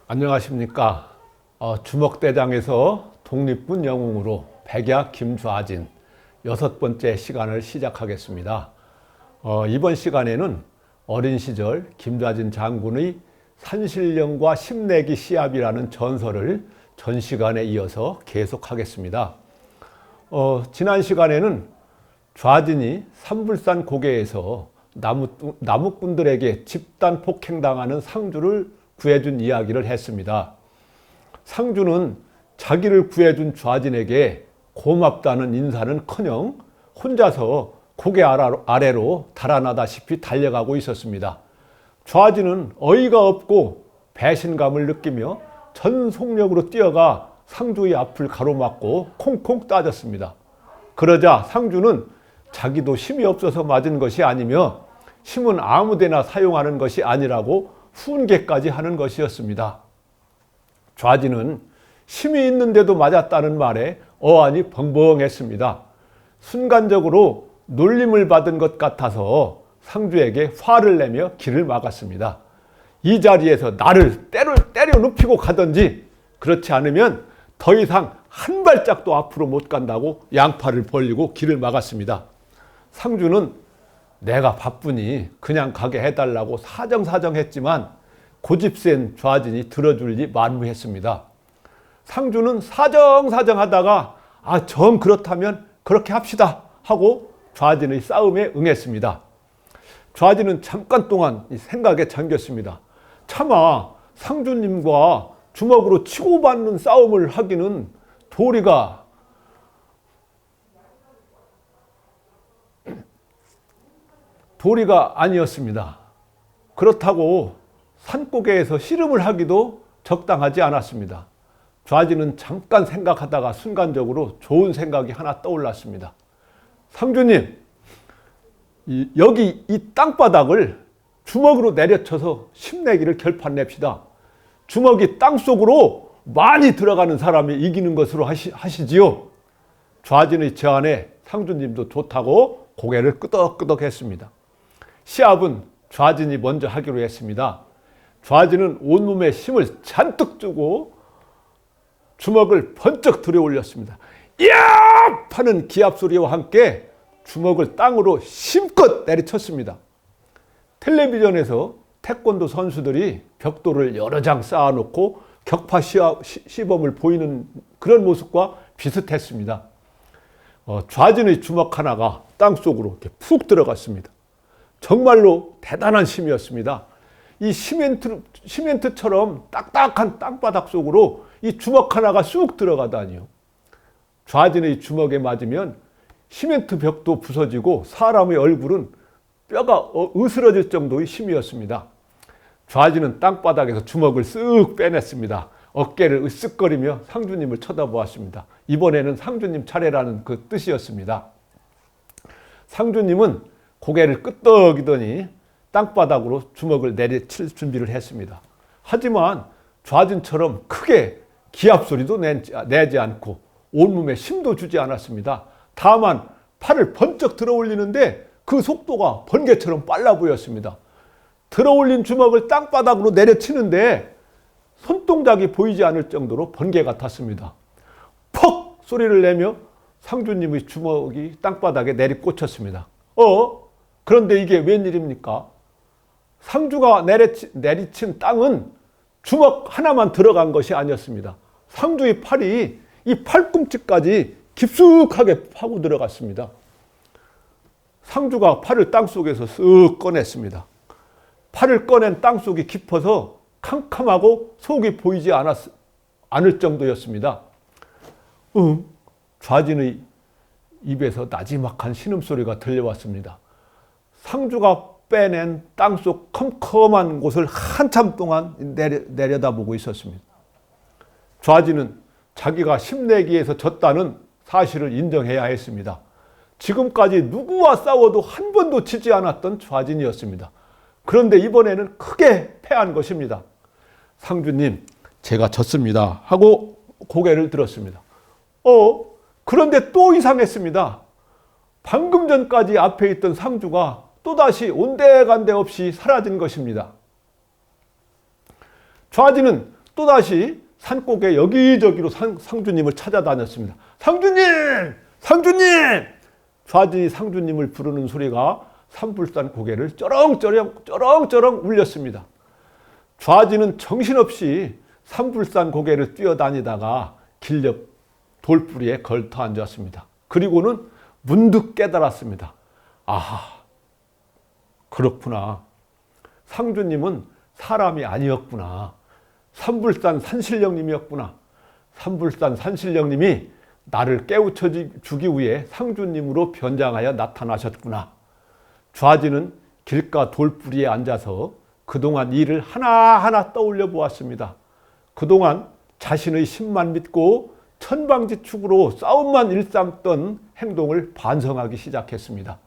안녕하십니까. 주먹대장에서 독립군 영웅으로 백야 김좌진 6번째 시간을 시작하겠습니다. 이번 시간에는 어린 시절 김좌진 장군의 산신령과 심내기 시합이라는 전설을 전 시간에 이어서 계속하겠습니다. 지난 시간에는 좌진이 삼불산 고개에서 나무꾼들에게 집단 폭행당하는 상주를 구해준 이야기를 했습니다. 상주는 자기를 구해준 좌진에게 고맙다는 인사는커녕 혼자서 고개 아래로 달아나다시피 달려가고 있었습니다. 좌진은 어이가 없고 배신감을 느끼며 전속력으로 뛰어가 상주의 앞을 가로막고 콩콩 따졌습니다. 그러자 상주는 자기도 힘이 없어서 맞은 것이 아니며 힘은 아무데나 사용하는 것이 아니라고 훈계까지 하는 것이었습니다. 좌진은 힘이 있는데도 맞았다는 말에 어안이 벙벙했습니다. 순간적으로 놀림을 받은 것 같아서 상주에게 화를 내며 길을 막았습니다. 이 자리에서 나를 때려 눕히고 가든지 그렇지 않으면 더 이상 한 발짝도 앞으로 못 간다고 양팔을 벌리고 길을 막았습니다. 상주는 내가 바쁘니 그냥 가게 해달라고 사정사정했지만 고집센 좌진이 들어줄리 만무했습니다. 상주는 사정하다가 정 그렇다면 그렇게 합시다 하고 좌진의 싸움에 응했습니다. 좌진은 잠깐 동안 생각에 잠겼습니다. 차마 상주님과 주먹으로 치고받는 싸움을 하기는 도리가 아니었습니다. 그렇다고 산고개에서 씨름을 하기도 적당하지 않았습니다. 좌진은 잠깐 생각하다가 순간적으로 좋은 생각이 하나 떠올랐습니다. 상주님, 여기 이 땅바닥을 주먹으로 내려쳐서 심내기를 결판냅시다. 주먹이 땅속으로 많이 들어가는 사람이 이기는 것으로 하시지요. 좌진의 제안에 상주님도 좋다고 고개를 끄덕끄덕 했습니다. 시합은 좌진이 먼저 하기로 했습니다. 좌진은 온몸에 힘을 잔뜩 주고 주먹을 번쩍 들어 올렸습니다. 이야! 하는 기합 소리와 함께 주먹을 땅으로 힘껏 내리쳤습니다. 텔레비전에서 태권도 선수들이 벽돌을 여러 장 쌓아놓고 격파 시범을 보이는 그런 모습과 비슷했습니다. 좌진의 주먹 하나가 땅속으로 이렇게 푹 들어갔습니다. 정말로 대단한 힘이었습니다. 이 시멘트처럼 딱딱한 땅바닥 속으로 이 주먹 하나가 쑥 들어가다니요. 좌진의 주먹에 맞으면 시멘트 벽도 부서지고 사람의 얼굴은 뼈가 으스러질 정도의 힘이었습니다. 좌진은 땅바닥에서 주먹을 쓱 빼냈습니다. 어깨를 으쓱거리며 상주님을 쳐다보았습니다. 이번에는 상주님 차례라는 그 뜻이었습니다. 상주님은 고개를 끄덕이더니 땅바닥으로 주먹을 내리칠 준비를 했습니다. 하지만 좌진처럼 크게 기합 소리도 내지 않고 온몸에 힘도 주지 않았습니다. 다만 팔을 번쩍 들어 올리는데 그 속도가 번개처럼 빨라 보였습니다. 들어 올린 주먹을 땅바닥으로 내려치는데 손동작이 보이지 않을 정도로 번개 같았습니다. 퍽 소리를 내며 상주님의 주먹이 땅바닥에 내리꽂혔습니다. 그런데 이게 웬일입니까? 상주가 내리친 땅은 주먹 하나만 들어간 것이 아니었습니다. 상주의 팔이 이 팔꿈치까지 깊숙하게 파고 들어갔습니다. 상주가 팔을 땅속에서 쓱 꺼냈습니다. 팔을 꺼낸 땅속이 깊어서 캄캄하고 속이 보이지 않을 정도였습니다. 좌진의 입에서 나지막한 신음소리가 들려왔습니다. 상주가 빼낸 땅속 컴컴한 곳을 한참 동안 내려다보고 있었습니다. 좌진은 자기가 심내기에서 졌다는 사실을 인정해야 했습니다. 지금까지 누구와 싸워도 한 번도 지지 않았던 좌진이었습니다. 그런데 이번에는 크게 패한 것입니다. 상주님, 제가 졌습니다 하고 고개를 들었습니다. 그런데 또 이상했습니다. 방금 전까지 앞에 있던 상주가 또다시 온데간데 없이 사라진 것입니다. 좌진은 또다시 산꼭에 여기저기로 상주님을 찾아다녔습니다. 상주님! 상주님! 좌진이 상주님을 부르는 소리가 산불산 고개를 쩌렁쩌렁 울렸습니다. 좌진은 정신없이 산불산 고개를 뛰어다니다가 길 옆 돌뿌리에 걸터 앉았습니다. 그리고는 문득 깨달았습니다. 아하, 그렇구나. 상주님은 사람이 아니었구나. 산불산 산신령님이었구나. 산불산 산신령님이 나를 깨우쳐 주기 위해 상주님으로 변장하여 나타나셨구나. 좌진은 길가 돌뿌리에 앉아서 그동안 일을 하나하나 떠올려 보았습니다. 그동안 자신의 힘만 믿고 천방지축으로 싸움만 일삼던 행동을 반성하기 시작했습니다.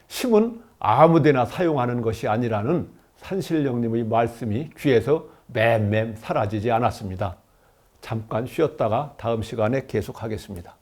힘은 아무데나 사용하는 것이 아니라는 산신령님의 말씀이 귀에서 맴맴 사라지지 않았습니다. 잠깐 쉬었다가 다음 시간에 계속하겠습니다.